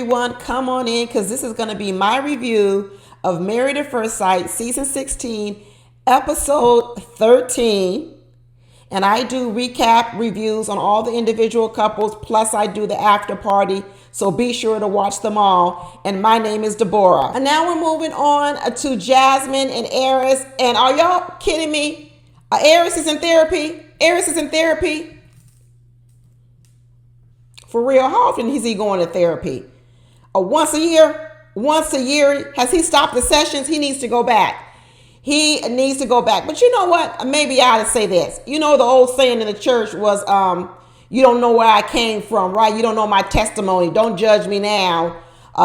everyone. Come on in because this is going to be my review of Married at First Sight, Season 16, Episode 13. And I do recap reviews on all the individual couples, plus I do the after party. So be sure to watch them all. And my name is Deborah. And now we're moving on to Jasmine and Eris. And are y'all kidding me? Eris is in therapy. Eris is in therapy. For real, how often is he going to therapy? Once a year? Once a year? Has he stopped the sessions? He needs to go back. He needs to go back. But you know what? Maybe I ought to say this. You know, the old saying in the church was, you don't know where I came from, right? You don't know my testimony. Don't judge me now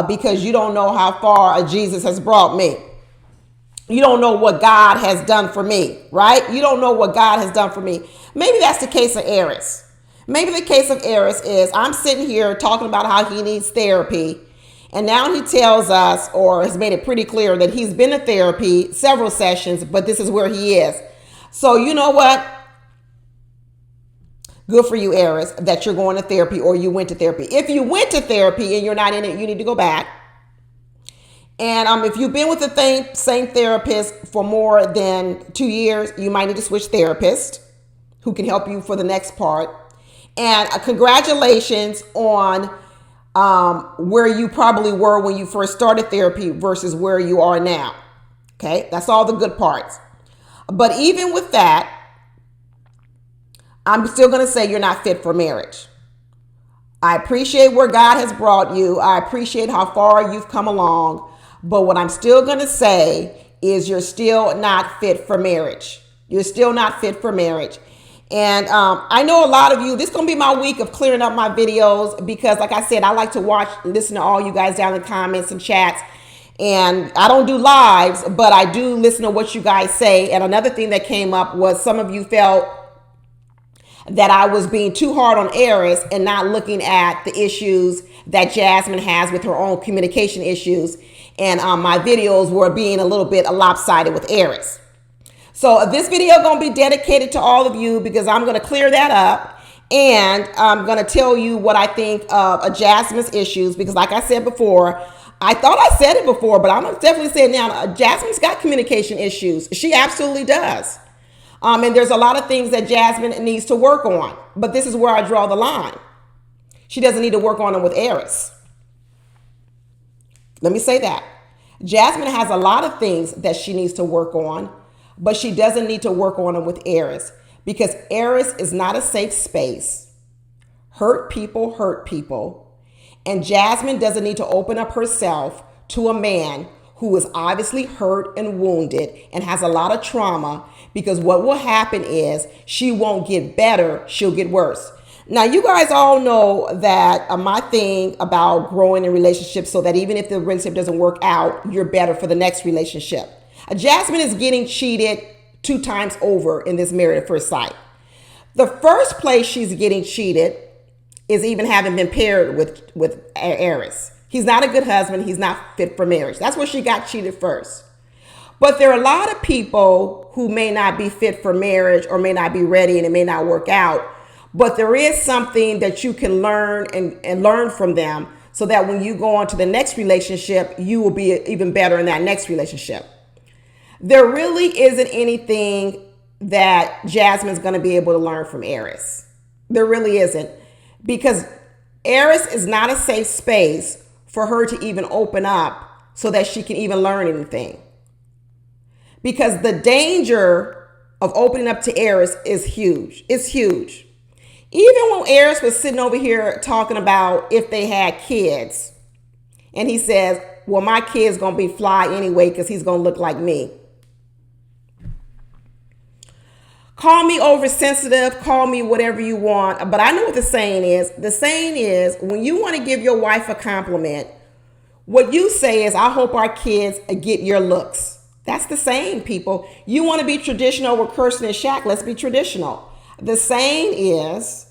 because you don't know how far Jesus has brought me. You don't know what God has done for me, right? You don't know what God has done for me. Maybe that's the case of Eris. Maybe the case of Eris is I'm sitting here talking about how he needs therapy. And now he tells us, or has made it pretty clear, that he's been to therapy, several sessions, but this is where he is. So you know what? Good for you, Eris, that you're going to therapy or you went to therapy. If you went to therapy and you're not in it, you need to go back. And if you've been with the same therapist for more than 2 years, you might need to switch therapist who can help you for the next part. And congratulations on where you probably were when you first started therapy versus where you are now. Okay, that's all the good parts. But even with that, I'm still going to say you're not fit for marriage. I appreciate where God has brought you. I appreciate how far you've come along. But what I'm still going to say is you're still not fit for marriage. You're still not fit for marriage. And I know a lot of you, this is going to be my week of clearing up my videos because, like I said, I like to listen to all you guys down in the comments and chats. And I don't do lives, but I do listen to what you guys say. And another thing that came up was some of you felt that I was being too hard on Eris and not looking at the issues that Jasmine has with her own communication issues. And my videos were being a little bit lopsided with Eris. So this video is going to be dedicated to all of you because I'm going to clear that up. And I'm going to tell you what I think of Jasmine's issues. Because like I said before, I thought I said it before, but I'm going to definitely say it now. Jasmine's got communication issues. She absolutely does. And there's a lot of things that Jasmine needs to work on. But this is where I draw the line. She doesn't need to work on them with Eris. Let me say that. Jasmine has a lot of things that she needs to work on. But she doesn't need to work on them with Eris because Eris is not a safe space. Hurt people. And Jasmine doesn't need to open up herself to a man who is obviously hurt and wounded and has a lot of trauma because what will happen is she won't get better. She'll get worse. Now, you guys all know that my thing about growing in relationships so that even if the relationship doesn't work out, you're better for the next relationship. Jasmine is getting cheated 2 times over in this Married at First Sight. The first place she's getting cheated is even having been paired with Eris. He's not a good husband. He's not fit for marriage. That's where she got cheated first. But there are a lot of people who may not be fit for marriage or may not be ready and it may not work out. But there is something that you can learn and learn from them so that when you go on to the next relationship, you will be even better in that next relationship. There really isn't anything that Jasmine's going to be able to learn from Eris. There really isn't. Because Eris is not a safe space for her to even open up so that she can even learn anything. Because the danger of opening up to Eris is huge. It's huge. Even when Eris was sitting over here talking about if they had kids, and he says, well, my kid's going to be fly anyway because he's going to look like me. Call me oversensitive, call me whatever you want, but I know what the saying is. The saying is when you want to give your wife a compliment, what you say is, I hope our kids get your looks. That's the saying, people. You want to be traditional with Kirsten and Shaq, let's be traditional. The saying is,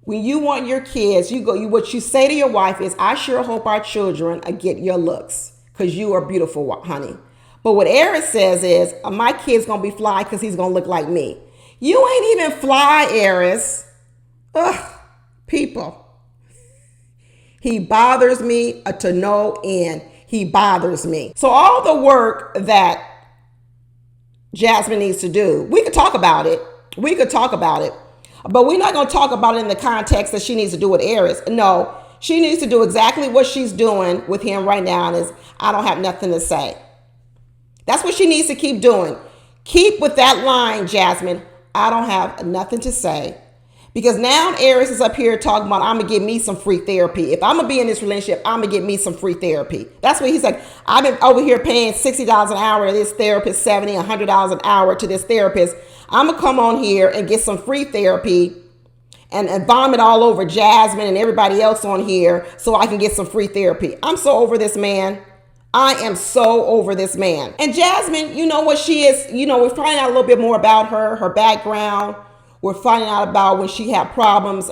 when you want your kids, what you say to your wife is, I sure hope our children get your looks because you are beautiful, honey. But what Eris says is, my kid's going to be fly because he's going to look like me. You ain't even fly, Eris. Ugh, people. He bothers me to no end. He bothers me. So all the work that Jasmine needs to do, we could talk about it. We could talk about it. But we're not going to talk about it in the context that she needs to do with Eris. No, she needs to do exactly what she's doing with him right now, and is, I don't have nothing to say. That's what she needs to keep doing. Keep with that line, Jasmine. I don't have nothing to say. Because now Eris is up here talking about, I'm going to get me some free therapy. If I'm going to be in this relationship, I'm going to get me some free therapy. That's what he's like. I've been over here paying $60 an hour to this therapist, $70, $100 an hour to this therapist. I'm going to come on here and get some free therapy and vomit all over Jasmine and everybody else on here so I can get some free therapy. I'm so over this man. I am so over this man. And Jasmine, you know what she is, we're finding out a little bit more about her background. We're finding out about when she had problems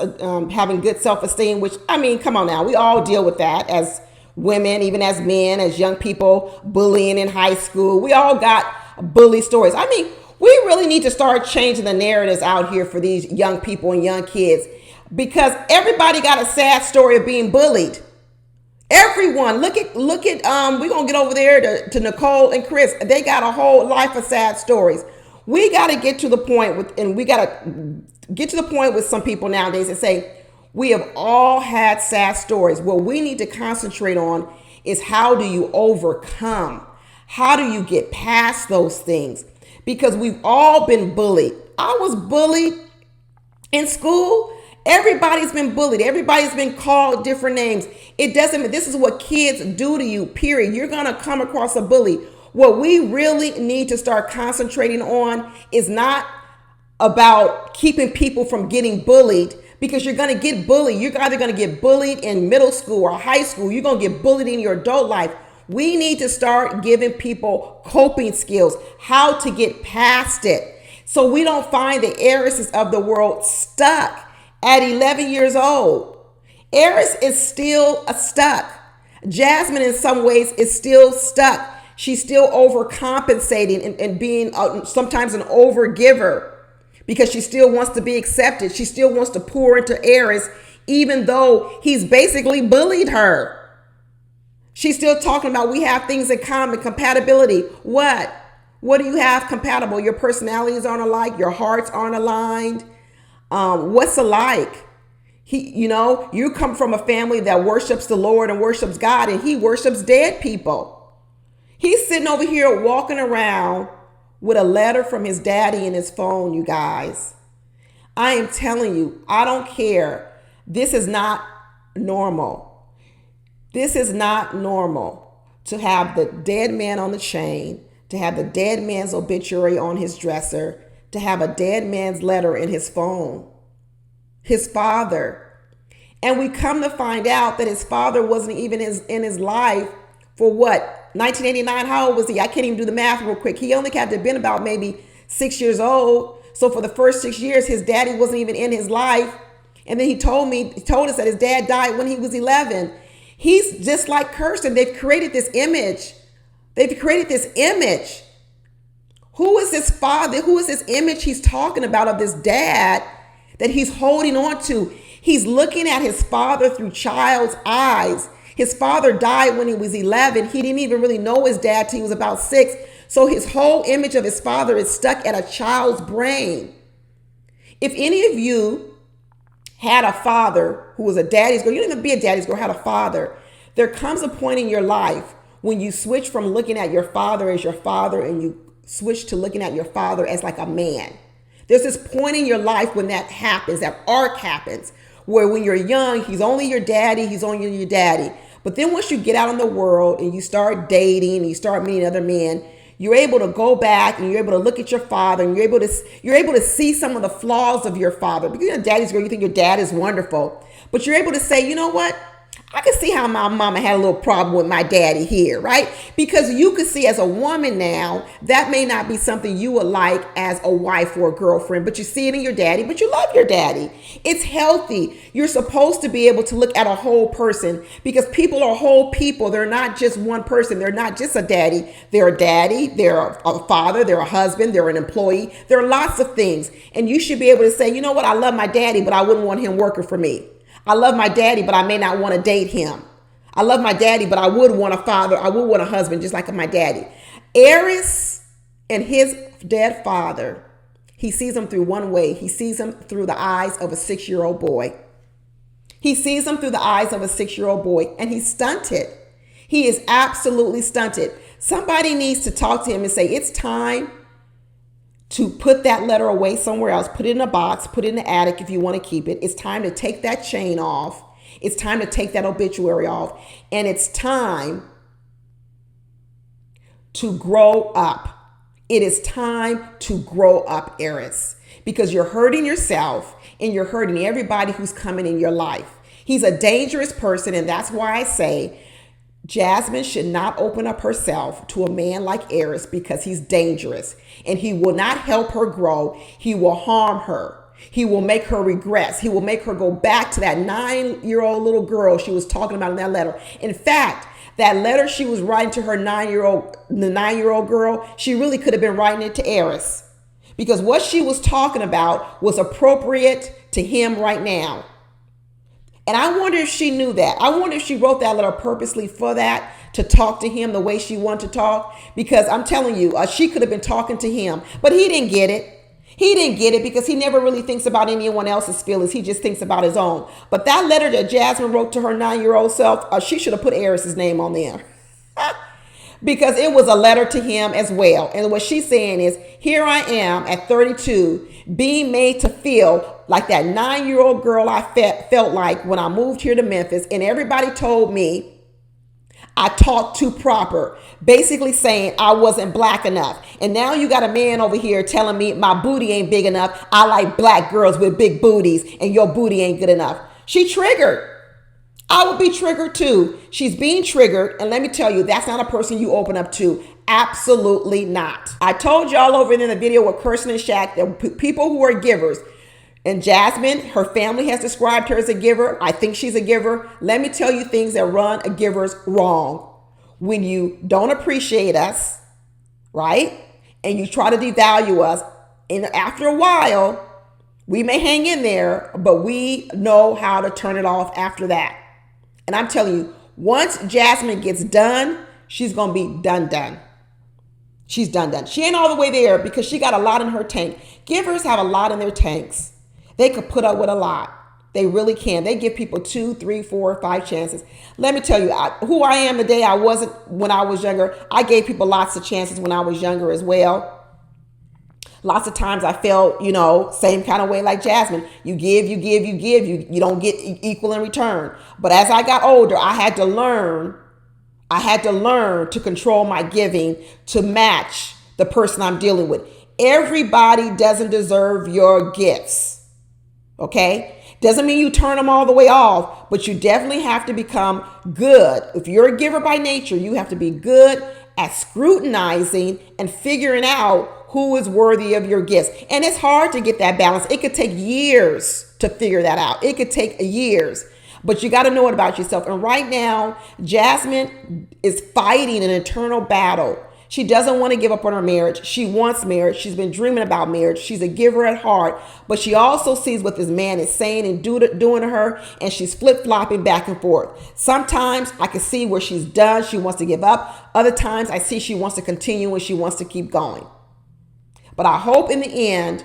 having good self-esteem, which, I mean, come on now. We all deal with that as women, even as men, as young people, bullying in high school. We all got bully stories. I mean, we really need to start changing the narratives out here for these young people and young kids, because everybody got a sad story of being bullied. Everyone, look at we're going to get over there to Nicole and Chris. They got a whole life of sad stories. We got to get to the point with some people nowadays that say, we have all had sad stories. What we need to concentrate on is, how do you overcome? How do you get past those things? Because we've all been bullied. I was bullied in school. Everybody's been bullied. Everybody's been called different names. This is what kids do to you, period. You're going to come across a bully. What we really need to start concentrating on is not about keeping people from getting bullied, because you're going to get bullied. You're either going to get bullied in middle school or high school. You're going to get bullied in your adult life. We need to start giving people coping skills, how to get past it, so we don't find the Airrises of the world stuck at 11 years old. Eris is still stuck. Jasmine, in some ways, is still stuck. She's still overcompensating and being sometimes an overgiver, because she still wants to be accepted. She still wants to pour into Eris, even though he's basically bullied her. She's still talking about, we have things in common, compatibility. What do you have compatible? Your personalities aren't alike. Your hearts aren't aligned. What's alike? You come from a family that worships the Lord and worships God, and he worships dead people. He's sitting over here walking around with a letter from his daddy in his phone, you guys. I am telling you, I don't care. This is not normal. This is not normal to have the dead man on the chain, to have the dead man's obituary on his dresser, to have a dead man's letter in his phone. His father. And we come to find out that his father wasn't even in his life for what? 1989, how old was he? I can't even do the math real quick. He only had to have been about maybe 6 years old. So for the first 6 years, his daddy wasn't even in his life. And then he told us that his dad died when he was 11. He's just like Kirsten. They've created this image. Who is this father? Who is this image he's talking about of this dad that he's holding on to? He's looking at his father through child's eyes. His father died when he was 11. He didn't even really know his dad till he was about 6. So his whole image of his father is stuck at a child's brain. If any of you had a father who was a daddy's girl, you didn't even be a daddy's girl, had a father, there comes a point in your life when you switch from looking at your father as your father and you switch to looking at your father as like a man. There's this point in your life when that happens, that arc happens, where when you're young, he's only your daddy, he's only your daddy. But then once you get out in the world and you start dating and you start meeting other men, you're able to go back and you're able to look at your father and you're able to see some of the flaws of your father. Because you're a daddy's girl, you think your dad is wonderful. But you're able to say, you know what? I can see how my mama had a little problem with my daddy here, right? Because you could see as a woman now, that may not be something you would like as a wife or a girlfriend, but you see it in your daddy, but you love your daddy. It's healthy. You're supposed to be able to look at a whole person, because people are whole people. They're not just one person. They're not just a daddy. They're a daddy. They're a father. They're a husband. They're an employee. There are lots of things. And you should be able to say, you know what? I love my daddy, but I wouldn't want him working for me. I love my daddy, but I may not want to date him. I love my daddy, but I would want a father. I would want a husband just like my daddy. Eris and his dead father, he sees him through one way. He sees him through the eyes of a 6-year-old boy. He sees him through the eyes of a 6-year-old boy, and he's stunted. He is absolutely stunted. Somebody needs to talk to him and say, it's time to put that letter away somewhere else. Put it in a box, put it in the attic if you want to keep it. It's time to take that chain off. It's time to take that obituary off. And it's time to grow up. It is time to grow up, Eris, because you're hurting yourself and you're hurting everybody who's coming in your life. He's a dangerous person, and that's why I say Jasmine should not open up herself to a man like Eris, because he's dangerous and he will not help her grow. He will harm her. He will make her regress. He will make her go back to that 9-year-old little girl she was talking about in that letter. In fact, that letter she was writing to her 9-year-old girl, she really could have been writing it to Eris, because what she was talking about was appropriate to him right now. And I wonder if she knew that. I wonder if she wrote that letter purposely for that, to talk to him the way she wanted to talk. Because I'm telling you, she could have been talking to him, but he didn't get it. He didn't get it because he never really thinks about anyone else's feelings. He just thinks about his own. But that letter that Jasmine wrote to her 9-year-old self, she should have put Eris's name on there. Because it was a letter to him as well. And what she's saying is, here I am at 32, being made to feel like that 9-year-old girl I felt like when I moved here to Memphis, and everybody told me I talked too proper, basically saying I wasn't black enough. And now you got a man over here telling me my booty ain't big enough. I like black girls with big booties, and your booty ain't good enough. She triggered. I would be triggered too. She's being triggered. And let me tell you, that's not a person you open up to. Absolutely not. I told y'all over in the video with Kirsten and Shaq that people who are givers, and Jasmine, her family has described her as a giver. I think she's a giver. Let me tell you things that run a giver's wrong. When you don't appreciate us, right? And you try to devalue us, and after a while, we may hang in there, but we know how to turn it off after that. And I'm telling you, once Jasmine gets done, she's going to be done. She's done. She ain't all the way there because she got a lot in her tank. Givers have a lot in their tanks. They could put up with a lot. They really can. They give people 2, 3, 4, 5 chances. Let me tell you, who I am today, I wasn't when I was younger. I gave people lots of chances when I was younger as well. Lots of times I felt, same kind of way like Jasmine. You give, you don't get equal in return. But as I got older, I had to learn to control my giving to match the person I'm dealing with. Everybody doesn't deserve your gifts. Okay? Doesn't mean you turn them all the way off, but you definitely have to become good. If you're a giver by nature, you have to be good at scrutinizing and figuring out who is worthy of your gifts. And it's hard to get that balance. It could take years to figure that out. It could take years, but you got to know it about yourself. And right now, Jasmine is fighting an internal battle. She doesn't want to give up on her marriage. She wants marriage. She's been dreaming about marriage. She's a giver at heart, but she also sees what this man is saying and doing to her, and she's flip-flopping back and forth. Sometimes I can see where she's done. She wants to give up. Other times I see she wants to continue and she wants to keep going. But I hope in the end,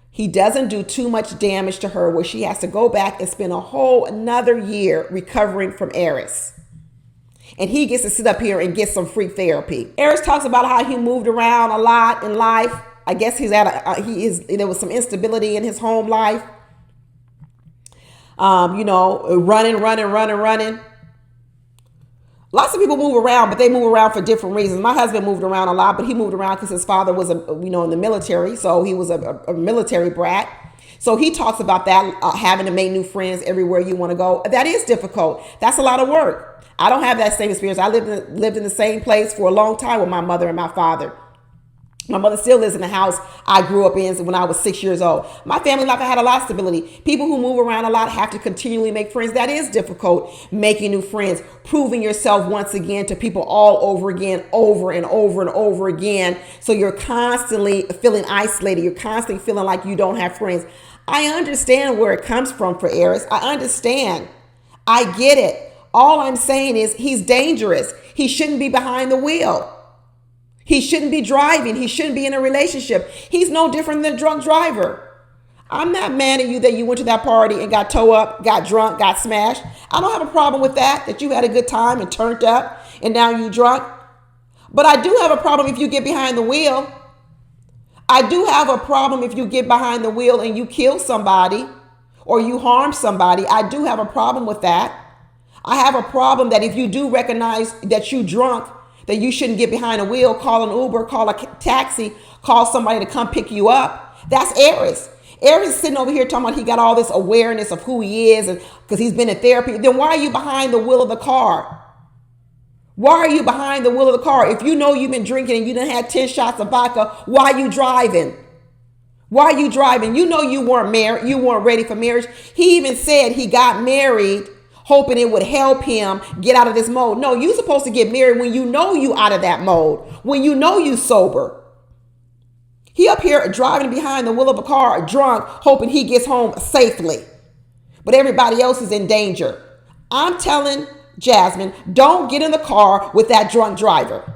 he doesn't do too much damage to her where she has to go back and spend a whole another year recovering from Airris. And he gets to sit up here and get some free therapy. Eris talks about how he moved around a lot in life. I guess there was some instability in his home life. Running. Lots of people move around, but they move around for different reasons. My husband moved around a lot, but he moved around because his father was, in the military. So he was a military brat. So he talks about that, having to make new friends everywhere you want to go. That is difficult. That's a lot of work. I don't have that same experience. I lived in the same place for a long time with my mother and my father. My mother still lives in the house I grew up in when I was 6 years old. My family life, I had a lot of stability. People who move around a lot have to continually make friends. That is difficult, making new friends, proving yourself once again to people all over again, over and over and over again. So you're constantly feeling isolated. You're constantly feeling like you don't have friends. I understand where it comes from for Eris. I understand. I get it. All I'm saying is he's dangerous. He shouldn't be behind the wheel. He shouldn't be driving. He shouldn't be in a relationship. He's no different than a drunk driver. I'm not mad at you that you went to that party and got towed up, got drunk, got smashed. I don't have a problem with that you had a good time and turned up and now you drunk. But I do have a problem if you get behind the wheel. I do have a problem if you get behind the wheel and you kill somebody or you harm somebody. I do have a problem with that. I have a problem that if you do recognize that you drunk, that you shouldn't get behind a wheel, call an Uber, call a taxi, call somebody to come pick you up. That's Airris. Airris is sitting over here talking about he got all this awareness of who he is and because he's been in therapy. Then why are you behind the wheel of the car? Why are you behind the wheel of the car? If you know you've been drinking and you done had 10 shots of vodka, why are you driving? Why are you driving? You know you weren't married. You weren't ready for marriage. He even said he got married hoping it would help him get out of this mode. No, you're supposed to get married when you know you out of that mode, when you know you sober. He up here driving behind the wheel of a car, drunk, hoping he gets home safely. But everybody else is in danger. I'm telling Jasmine, don't get in the car with that drunk driver.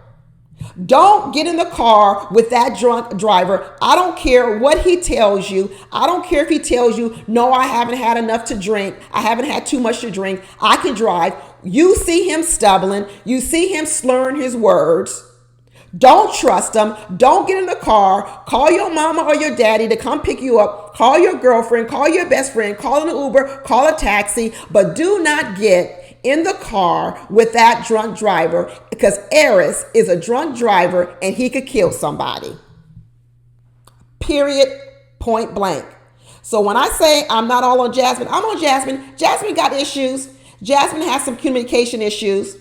Don't get in the car with that drunk driver. I don't care what he tells you. I don't care if he tells you, no, I haven't had enough to drink. I haven't had too much to drink. I can drive. You see him stumbling. You see him slurring his words. Don't trust him. Don't get in the car. Call your mama or your daddy to come pick you up. Call your girlfriend. Call your best friend. Call an Uber. Call a taxi. But do not get in the car with that drunk driver because Eris is a drunk driver and he could kill somebody. Period. Point blank. So when I say I'm not all on Jasmine, I'm on Jasmine. Jasmine got issues. Jasmine has some communication issues,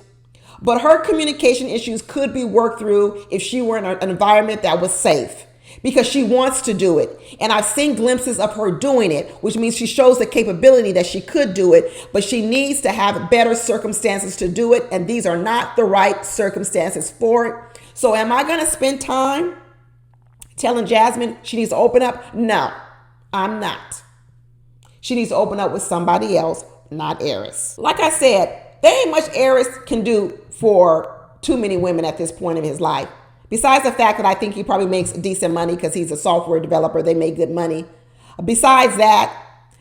but her communication issues could be worked through if she were in an environment that was safe. Because she wants to do it. And I've seen glimpses of her doing it, which means she shows the capability that she could do it, but she needs to have better circumstances to do it. And these are not the right circumstances for it. So am I going to spend time telling Jasmine she needs to open up? No, I'm not. She needs to open up with somebody else, not Eris. Like I said, there ain't much Eris can do for too many women at this point in his life. Besides the fact that I think he probably makes decent money because he's a software developer. They make good money. Besides that,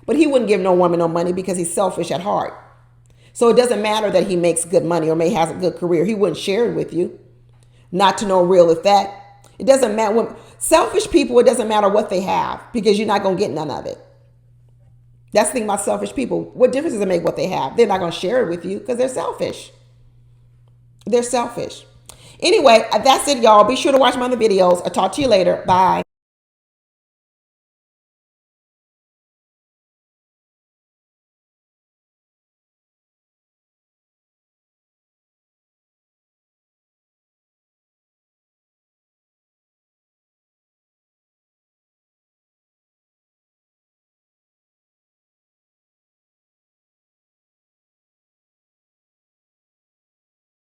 but he wouldn't give no woman no money because he's selfish at heart. So it doesn't matter that he makes good money or may has a good career. He wouldn't share it with you. Not to no real effect. It doesn't matter. When selfish people, it doesn't matter what they have because you're not going to get none of it. That's the thing about selfish people. What difference does it make what they have? They're not going to share it with you because they're selfish. They're selfish. Anyway, that's it, y'all. Be sure to watch my other videos. I'll talk to you later. Bye.